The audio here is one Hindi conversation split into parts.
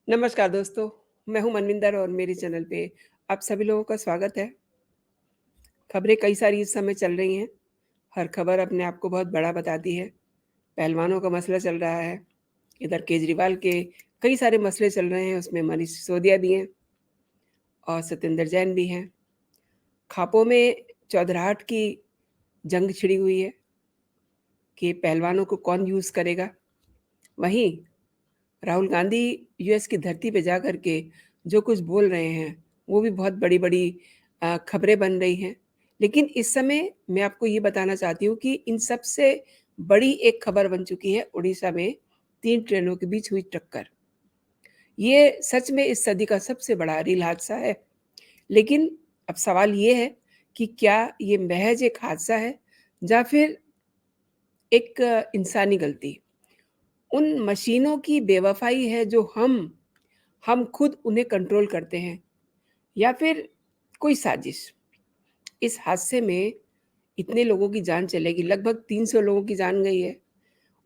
नमस्कार दोस्तों, मैं हूँ मनविंदर और मेरे चैनल पे आप सभी लोगों का स्वागत है। खबरें कई सारी इस समय चल रही हैं, हर खबर अपने आप को बहुत बड़ा बताती है। पहलवानों का मसला चल रहा है, इधर केजरीवाल के कई सारे मसले चल रहे हैं, उसमें मनीष सिसोदिया भी हैं और सत्येंद्र जैन भी हैं। खापों में चौधराहट की जंग छिड़ी हुई है कि पहलवानों को कौन यूज़ करेगा। वहीं राहुल गांधी यूएस की धरती पे जा कर के जो कुछ बोल रहे हैं, वो भी बहुत बड़ी-बड़ी खबरें बन रही हैं। लेकिन इस समय मैं आपको ये बताना चाहती हूँ कि इन सब से बड़ी एक खबर बन चुकी है उड़ीसा में 3 ट्रेनों के बीच हुई टक्कर। ये सच में इस सदी का सबसे बड़ा रेल हादसा है। लेकिन अब सवाल ये है कि क्या ये महज़ एक हादसा है या फिर एक इंसानी गलती? उन मशीनों की बेवफ़ाई है जो हम खुद उन्हें कंट्रोल करते हैं या फिर कोई साजिश। इस हादसे में इतने लोगों की जान चलेगी, लगभग 300 लोगों की जान गई है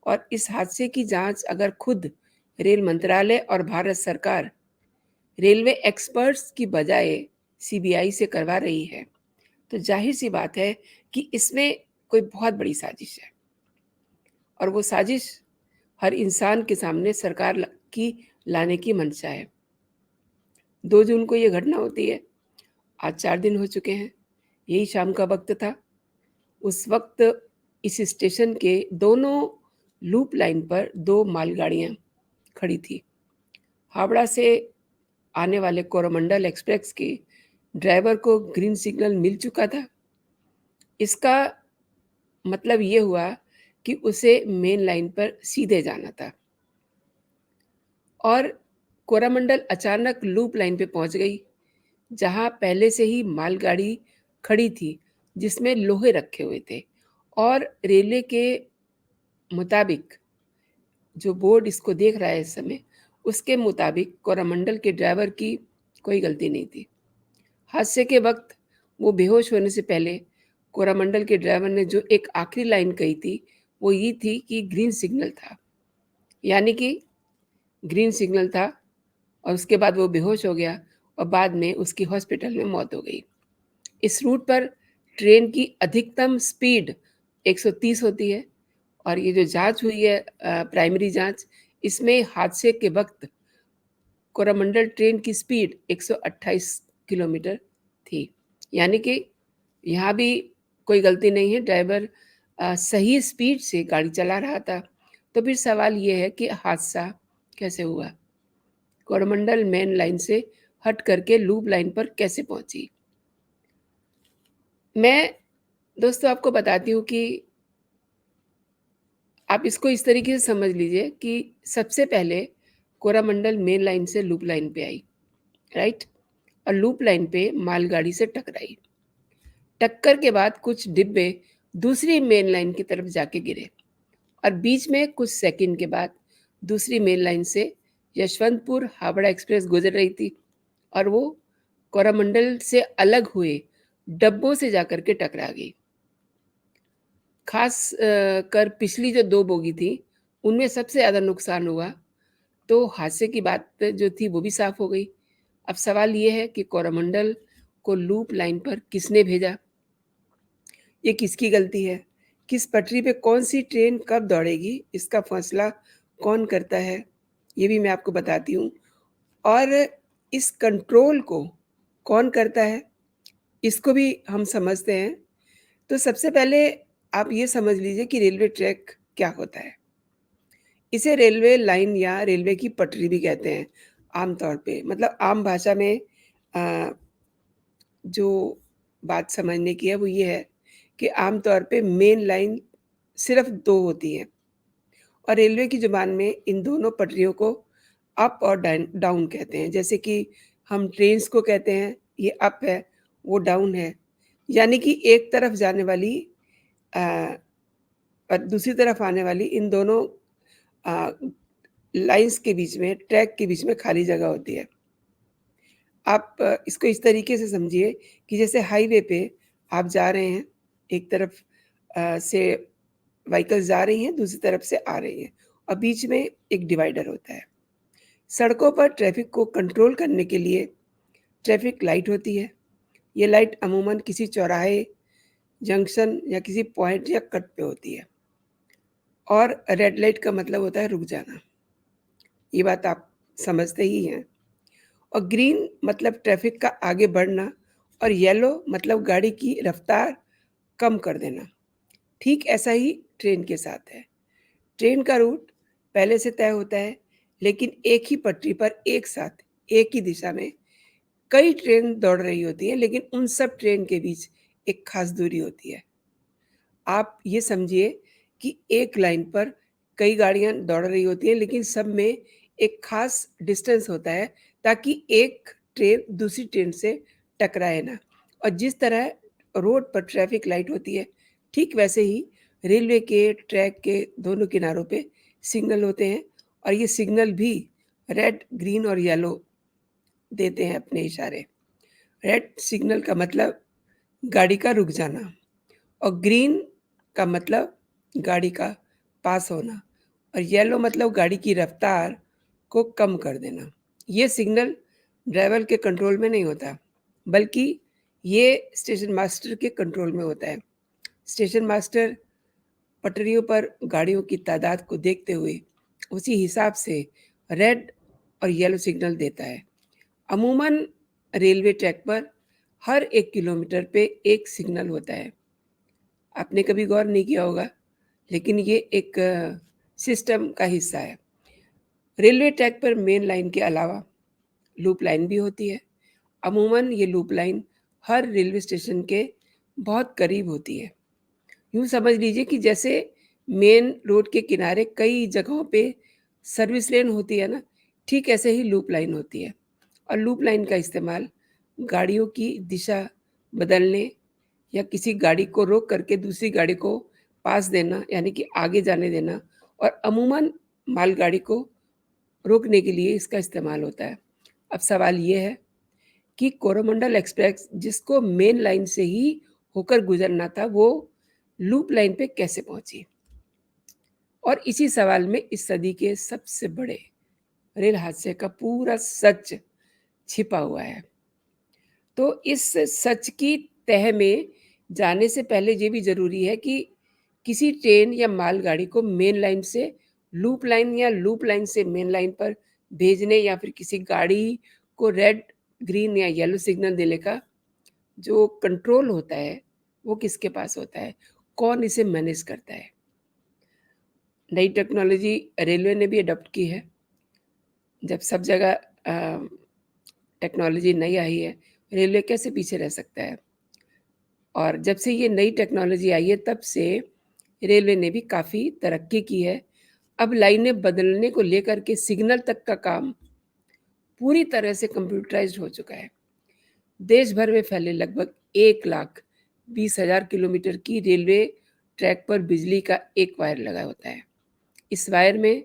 और इस हादसे की जाँच अगर खुद रेल मंत्रालय और भारत सरकार रेलवे एक्सपर्ट्स की बजाय सीबीआई से करवा रही है, तो ज़ाहिर-सी बात है कि इसमें कोई बहुत बड़ी साजिश है और वो साजिश हर इंसान के सामने सरकार की लाने की मंशा है। 2 जून को ये घटना होती है। आज 4 दिन हो चुके हैं। यही शाम का वक़्त था। उस वक़्त इस स्टेशन के दोनों लूप लाइन पर 2 मालगाड़ियाँ खड़ी थी। हावड़ा से आने वाले कोरोमंडल एक्सप्रेस के ड्राइवर को ग्रीन सिग्नल मिल चुका था। इसका मतलब ये हुआ कि उसे मेन लाइन पर सीधे जाना था और कोरोमंडल अचानक लूप लाइन पे पहुँच गई, जहाँ पहले से ही मालगाड़ी खड़ी थी, जिसमें लोहे रखे हुए थे और रेलवे के मुताबिक जो बोर्ड इसको देख रहा है इस समय, उसके मुताबिक कोरोमंडल के ड्राइवर की कोई गलती नहीं थी। हादसे के वक़्त वो बेहोश होने से पहले कोरोमंडल के ड्राइवर ने जो एक आखिरी लाइन कही थी, वो ये थी कि ग्रीन सिग्नल था। यानी कि ग्रीन सिग्नल था और उसके बाद वो बेहोश हो गया और बाद में उसकी हॉस्पिटल में मौत हो गई। इस रूट पर ट्रेन की अधिकतम स्पीड 130 होती है और ये जो जाँच हुई है प्राइमरी जाँच, इसमें हादसे के वक़्त कोरोमंडल ट्रेन की स्पीड 128 किलोमीटर थी। यानी कि यहाँ भी कोई गलती नहीं है, ड्राइवर सही स्पीड से गाड़ी चला रहा था। तो फिर सवाल ये है कि हादसा कैसे हुआ? कोरोमंडल मेन लाइन से हट करके लूप लाइन पर कैसे पहुँची? मैं दोस्तों आपको बताती हूँ कि आप इसको इस तरीके से समझ लीजिए कि सबसे पहले कोरोमंडल मेन लाइन से लूप लाइन पे आई, राइट? और लूप लाइन पे मालगाड़ी से टकराई। टक्कर के बाद कुछ डिब्बे दूसरी मेन लाइन की तरफ जाके गिरे और बीच में कुछ सेकंड के बाद दूसरी मेन लाइन से यशवंतपुर हावड़ा एक्सप्रेस गुजर रही थी और वो कोरोमंडल से अलग हुए डब्बों से जाकर के टकरा गई। खास कर पिछली जो 2 बोगी थी, उनमें सबसे ज़्यादा नुकसान हुआ, तो हादसे की बात जो थी वो भी साफ़ हो गई। अब सवाल ये है कि कोरोमंडल को लूप लाइन पर किसने भेजा? ये किसकी गलती है? किस पटरी पे कौन-सी ट्रेन कब दौड़ेगी, इसका फैसला कौन करता है? ये भी मैं आपको बताती हूँ और इस कंट्रोल को कौन करता है, इसको भी हम समझते हैं। तो सबसे पहले आप ये समझ लीजिए कि रेलवे ट्रैक क्या होता है? इसे रेलवे लाइन या रेलवे की पटरी भी कहते हैं आम तौर पे। मतलब आम भाषा में अ, जो बात समझने की है वो ये है कि आम तौर पे मेन लाइन सिर्फ़ 2 होती हैं और रेलवे की ज़ुबान में इन दोनों पटरियों को अप और डाउन कहते हैं। जैसे कि हम ट्रेन्स को कहते हैं, ये अप है, वो डाउन है। यानी कि एक तरफ जाने वाली अ, और दूसरी तरफ आने वाली इन दोनों अ, लाइन्स के बीच में, ट्रैक के बीच में खाली जगह होती है। आप इसको इस तरीके से समझिए कि जैसे हाईवे पे आप जा रहे हैं, एक तरफ से व्हीकल्स जा रही हैं, दूसरी तरफ से आ रही हैं और बीच में एक डिवाइडर होता है। सड़कों पर ट्रैफ़िक को कंट्रोल करने के लिए ट्रैफ़िक लाइट होती है। ये लाइट अमूमन किसी चौराहे, जंक्शन या किसी पॉइंट या कट पे होती है और रेड लाइट का मतलब होता है रुक जाना। ये बात आप समझते ही हैं। और ग्रीन मतलब ट्रैफ़िक का आगे बढ़ना और येलो मतलब गाड़ी की रफ़्तार कम कर देना। ठीक ऐसा ही ट्रेन के साथ है। ट्रेन का रूट पहले से तय होता है, लेकिन एक ही पटरी पर एक साथ, एक ही दिशा में कई ट्रेन दौड़ रही होती हैं, लेकिन उन सब ट्रेन के बीच एक खास दूरी होती है। आप ये समझिए कि एक लाइन पर कई गाड़ियाँ दौड़ रही होती हैं, लेकिन सब में एक खास डिस्टेंस होता है, ताकि एक ट्रेन दूसरी ट्रेन से टकराए ना। और जिस तरह रोड पर ट्रैफ़िक लाइट होती है, ठीक वैसे ही रेलवे के ट्रैक के दोनों किनारों पे सिग्नल होते हैं और ये सिग्नल भी रेड, ग्रीन और येलो देते हैं अपने इशारे। रेड सिग्नल का मतलब गाड़ी का रुक जाना और ग्रीन का मतलब गाड़ी का पास होना और येलो मतलब गाड़ी की रफ्तार को कम कर देना। ये सिग्नल ड्राइवर के कंट्रोल में नहीं होता, बल्कि ये स्टेशन मास्टर के कंट्रोल में होता है। स्टेशन मास्टर पटरियों पर गाड़ियों की तादाद को देखते हुए उसी हिसाब से रेड और येलो सिग्नल देता है। अमूमन रेलवे ट्रैक पर हर 1 किलोमीटर पे एक सिग्नल होता है। आपने कभी गौर नहीं किया होगा, लेकिन ये एक सिस्टम का हिस्सा है। रेलवे ट्रैक पर मेन लाइन के अलावा लूप लाइन भी होती है। अमूमन ये लूप लाइन हर रेलवे स्टेशन के बहुत करीब होती है। यूँ समझ लीजिए कि जैसे मेन रोड के किनारे कई जगहों पे सर्विस लेन होती है ना, ठीक ऐसे ही लूप लाइन होती है। और लूप लाइन का इस्तेमाल गाड़ियों की दिशा बदलने या किसी गाड़ी को रोक करके दूसरी गाड़ी को पास देना यानी कि आगे जाने देना और अमूमन मालगाड़ी को रोकने के लिए इसका इस्तेमाल होता है। अब सवाल ये है कि कोरोमंडल एक्सप्रेस जिसको मेन लाइन से ही होकर गुजरना था, वो लूप लाइन पे कैसे पहुंची? और इसी सवाल में इस सदी के सबसे बड़े रेल हादसे का पूरा सच छिपा हुआ है। तो इस सच की तह में जाने से पहले ये भी ज़रूरी है कि किसी ट्रेन या मालगाड़ी को मेन लाइन से लूप लाइन या लूप लाइन से मेन लाइन पर भेजने या फिर किसी गाड़ी को रेड, ग्रीन या येलो सिग्नल देने का जो कंट्रोल होता है, वो किसके पास होता है? कौन इसे मैनेज करता है? नई टेक्नोलॉजी रेलवे ने भी अडॉप्ट की है। जब सब जगह टेक्नोलॉजी नई आई है, रेलवे कैसे पीछे रह सकता है? और जब से ये नई टेक्नोलॉजी आई है तब से रेलवे ने भी काफ़ी तरक्की की है। अब लाइनें बदलने को लेकर के सिग्नल तक का काम पूरी तरह से कंप्यूटराइज़्ड हो चुका है। देश भर में फैले लगभग 1,20,000 किलोमीटर की रेलवे ट्रैक पर बिजली का एक वायर लगा होता है। इस वायर में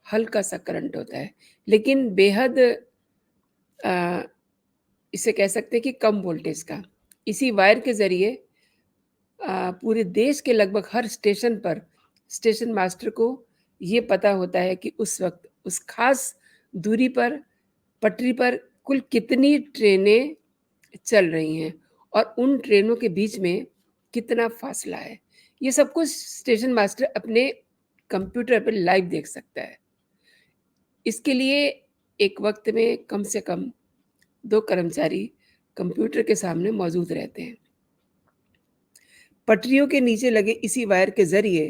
हल्का-सा करंट होता है, लेकिन बेहद अ, इसे कह सकते हैं कि कम वोल्टेज का। इसी वायर के ज़रिए पूरे देश के लगभग हर स्टेशन पर स्टेशन मास्टर को ये पता होता है कि उस वक़्त उस ख़ास दूरी पर पटरी पर कुल कितनी ट्रेनें चल रही हैं और उन ट्रेनों के बीच में कितना फ़ासला है। ये सब कुछ स्टेशन मास्टर अपने कंप्यूटर पे लाइव देख सकता है। इसके लिए एक वक़्त में कम से कम 2 कर्मचारी कंप्यूटर के सामने मौजूद रहते हैं। पटरियों के नीचे लगे इसी वायर के ज़रिए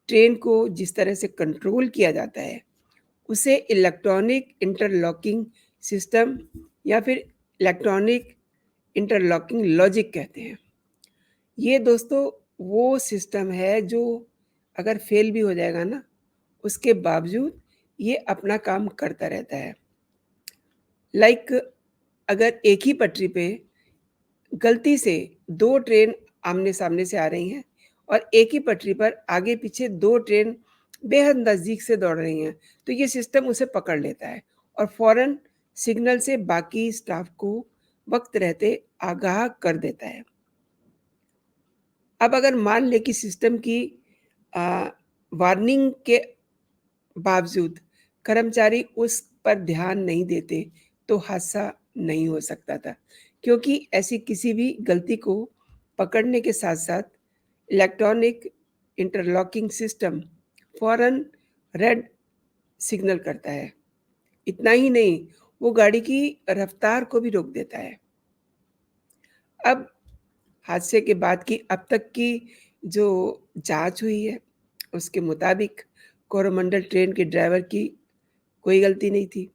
ट्रेन को जिस तरह से कंट्रोल किया जाता है, उसे इलेक्ट्रॉनिक इंटरलॉकिंग सिस्टम या फिर इलेक्ट्रॉनिक इंटरलॉकिंग लॉजिक कहते हैं। ये दोस्तों वो सिस्टम है जो अगर फ़ेल भी हो जाएगा ना, उसके बावजूद ये अपना काम करता रहता है। लाइक अगर एक ही पटरी पे गलती से 2 ट्रेन आमने-सामने से आ रही हैं और एक ही पटरी पर आगे-पीछे 2 ट्रेन बेहद नज़दीक से दौड़ रही हैं, तो ये सिस्टम उसे पकड़ लेता है और फ़ौरन सिग्नल से बाकी स्टाफ को वक़्त रहते आगाह कर देता है। अब अगर मान लें कि सिस्टम की अ, वार्निंग के बावजूद कर्मचारी उस पर ध्यान नहीं देते तो हादसा नहीं हो सकता था, क्योंकि ऐसी किसी भी गलती को पकड़ने के साथ-साथ इलेक्ट्रॉनिक इंटरलॉकिंग सिस्टम फ़ौरन रेड सिग्नल करता है। इतना ही नहीं, वो गाड़ी की रफ्तार को भी रोक देता है। अब हादसे के बाद की अब तक की जो जाँच हुई है, उसके मुताबिक कोरोमंडल ट्रेन के ड्राइवर की कोई गलती नहीं थी।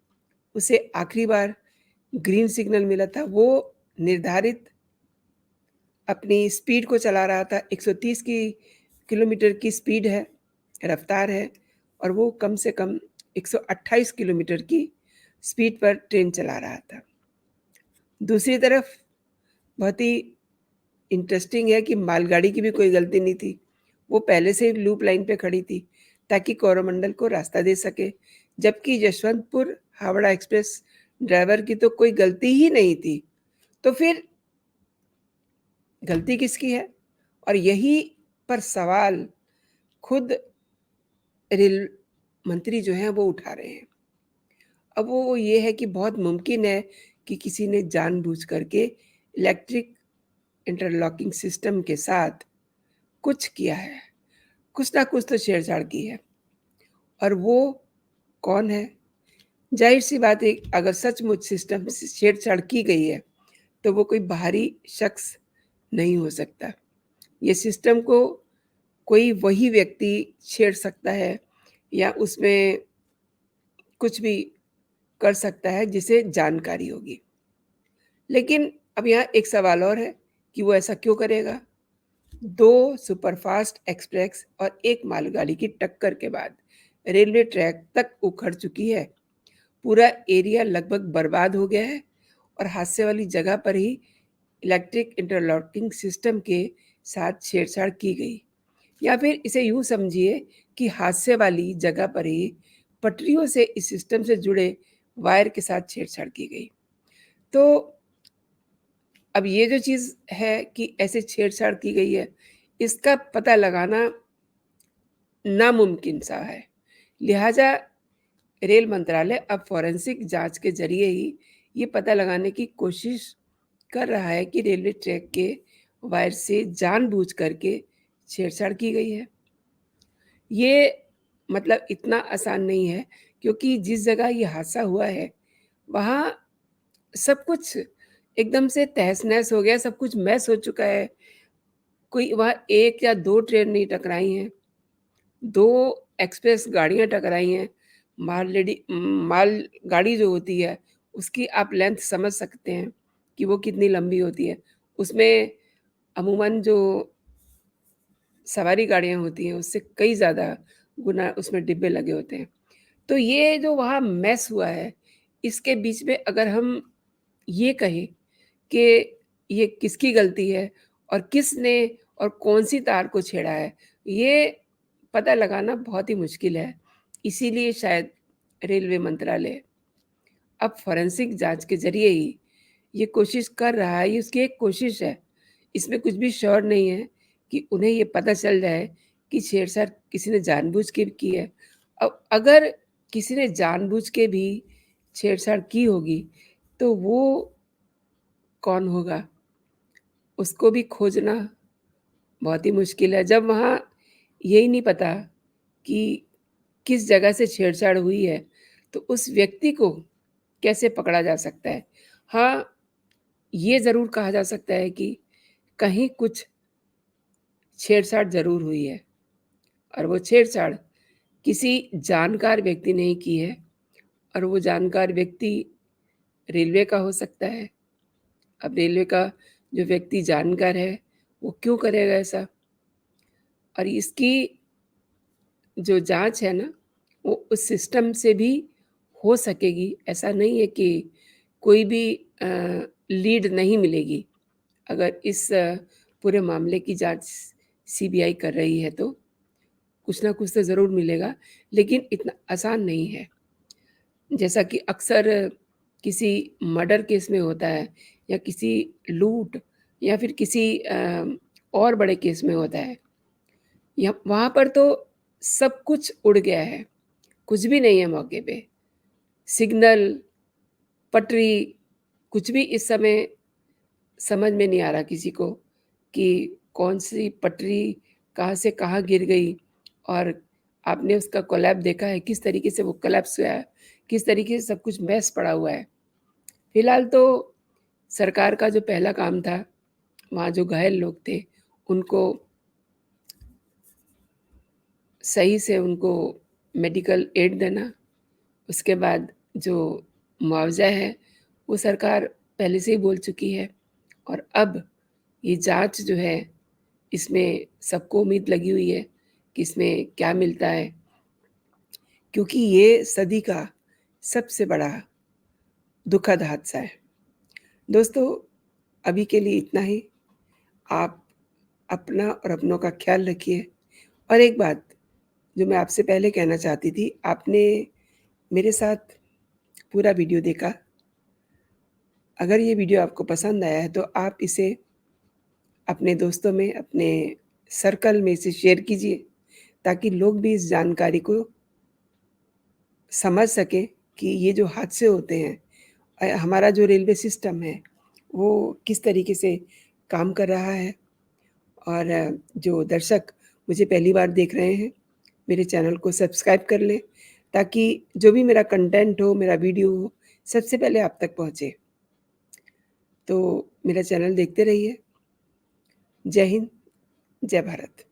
उसे आखिरी बार ग्रीन सिग्नल मिला था, वो निर्धारित अपनी स्पीड को चला रहा था, 130 की किलोमीटर की स्पीड है, रफ़्तार है और वो कम से कम 128 किलोमीटर की स्पीड पर ट्रेन चला रहा था। दूसरी तरफ बहुत ही इंटरेस्टिंग है कि मालगाड़ी की भी कोई गलती नहीं थी। वो पहले से ही लूप लाइन पे खड़ी थी, ताकि कोरोमंडल को रास्ता दे सके, जबकि यशवंतपुर हावड़ा एक्सप्रेस ड्राइवर की तो कोई गलती ही नहीं थी। तो फिर गलती किसकी है? और यही पर सवाल खुद रेल मंत्री जो हैं वो उठा रहे हैं। अब वो ये है कि बहुत मुमकिन है कि किसी ने जानबूझ करके इलेक्ट्रिक इंटरलॉकिंग सिस्टम के साथ कुछ किया है, कुछ ना कुछ तो छेड़छाड़ की है। और वो कौन है? ज़ाहिर-सी बात है, अगर सचमुच सिस्टम से छेड़छाड़ की गई है, तो वो कोई बाहरी शख्स नहीं हो सकता। ये सिस्टम को कोई वही व्यक्ति छेड़ सकता है या उसमें कुछ भी कर सकता है जिसे जानकारी होगी। लेकिन अब यहाँ एक सवाल और है कि वो ऐसा क्यों करेगा? 2 सुपरफ़ास्ट एक्सप्रेस और 1 मालगाड़ी की टक्कर के बाद रेलवे ट्रैक तक उखड़ चुकी है। पूरा एरिया लगभग बर्बाद हो गया है और हादसे वाली जगह पर ही इलेक्ट्रिक इंटरलॉकिंग सिस्टम के साथ छेड़छाड़ की गई। या फिर इसे यूँ समझिए कि हादसे वाली जगह पर ही पटरियों से इस सिस्टम से जुड़े वायर के साथ छेड़छाड़ की गई। तो अब ये जो चीज़ है कि ऐसे छेड़छाड़ की गई है, इसका पता लगाना नामुमकिन सा है। लिहाजा रेल मंत्रालय अब फोरेंसिक जाँच के ज़रिए ही ये पता लगाने की कोशिश कर रहा है कि रेलवे ट्रैक के वायर से जानबूझ करके छेड़छाड़ की गई है। ये मतलब इतना आसान नहीं है, क्योंकि जिस जगह ये हादसा हुआ है, वहाँ सब कुछ एकदम से तहस-नहस हो गया, सब कुछ मैस हो चुका है। कोई वहाँ 1 या 2 ट्रेन नहीं टकराई हैं, 2 एक्सप्रेस गाड़ियाँ टकराई हैं। माल गाड़ी जो होती है, उसकी आप लेंथ समझ सकते हैं कि वो कितनी लंबी होती है। उसमें अमूमन जो सवारी गाड़ियाँ होती हैं, उससे कई ज़्यादा गुना उसमें डिब्बे लगे होते हैं। तो ये जो वहाँ मैस हुआ है, इसके बीच में अगर हम ये कहें कि ये किसकी गलती है और किसने और कौन-सी तार को छेड़ा है, ये पता लगाना बहुत ही मुश्किल है। इसीलिए शायद रेलवे मंत्रालय अब फोरेंसिक जाँच के ज़रिए ही ये कोशिश कर रहा है, ये उसकी एक कोशिश है। इसमें कुछ भी श्योर नहीं है कि उन्हें ये पता चल जाए कि छेड़छाड़ किसी ने जानबूझ के की है। अब अगर किसी ने जानबूझ के भी छेड़छाड़ की होगी, तो वो कौन होगा? उसको भी खोजना बहुत ही मुश्किल है। जब वहाँ यही नहीं पता कि किस जगह से छेड़छाड़ हुई है, तो उस व्यक्ति को कैसे पकड़ा जा सकता है? हाँ, ये ज़रूर कहा जा सकता है कि कहीं कुछ छेड़छाड़ ज़रूर हुई है और वो छेड़छाड़ किसी जानकार व्यक्ति ने ही की है और वो जानकार व्यक्ति रेलवे का हो सकता है। अब रेलवे का जो व्यक्ति जानकार है, वो क्यों करेगा ऐसा? और इसकी जो जाँच है ना, वो उस सिस्टम से भी हो सकेगी। ऐसा नहीं है कि कोई भी लीड नहीं मिलेगी। अगर इस पूरे मामले की जाँच सीबीआई कर रही है तो, कुछ ना कुछ तो ज़रूर मिलेगा, लेकिन इतना आसान नहीं है। जैसा कि अक्सर किसी मर्डर केस में होता है या किसी लूट या फिर किसी और बड़े केस में होता है। या वहाँ पर तो सब कुछ उड़ गया है, कुछ भी नहीं है मौके पे। सिग्नल, पटरी, कुछ भी इस समय समझ में नहीं आ रहा किसी को कि कौन-सी पटरी कहाँ से कहाँ गिर गई और आपने उसका कोलैप्स देखा है, किस तरीके से वो कोलैप्स हुआ है, किस तरीके से सब कुछ मेस पड़ा हुआ है। फिलहाल तो सरकार का जो पहला काम था, वहाँ जो घायल लोग थे, उनको सही से उनको मेडिकल एड देना, उसके बाद जो मुआवज़ा है, वो सरकार पहले से ही बोल चुकी है और अब ये जाँच जो है, इसमें सबको उम्मीद लगी हुई है कि इसमें क्या मिलता है, क्योंकि ये सदी का सबसे बड़ा दुखद हादसा है। दोस्तों, अभी के लिए इतना ही। आप अपना और अपनों का ख़्याल रखिए और एक बात जो मैं आपसे पहले कहना चाहती थी, आपने मेरे साथ पूरा वीडियो देखा। अगर ये वीडियो आपको पसंद आया है, तो आप इसे अपने दोस्तों में, अपने सर्कल में इसे शेयर कीजिए, ताकि लोग भी इस जानकारी को समझ सकें कि ये जो हादसे होते हैं हमारा जो रेलवे सिस्टम है, वो किस तरीके से काम कर रहा है और जो दर्शक मुझे पहली बार देख रहे हैं, मेरे चैनल को सब्सक्राइब कर लें, ताकि जो भी मेरा कंटेंट हो, मेरा वीडियो हो, सबसे पहले आप तक पहुँचे। तो मेरा चैनल देखते रहिए। जय हिंद, जय भारत।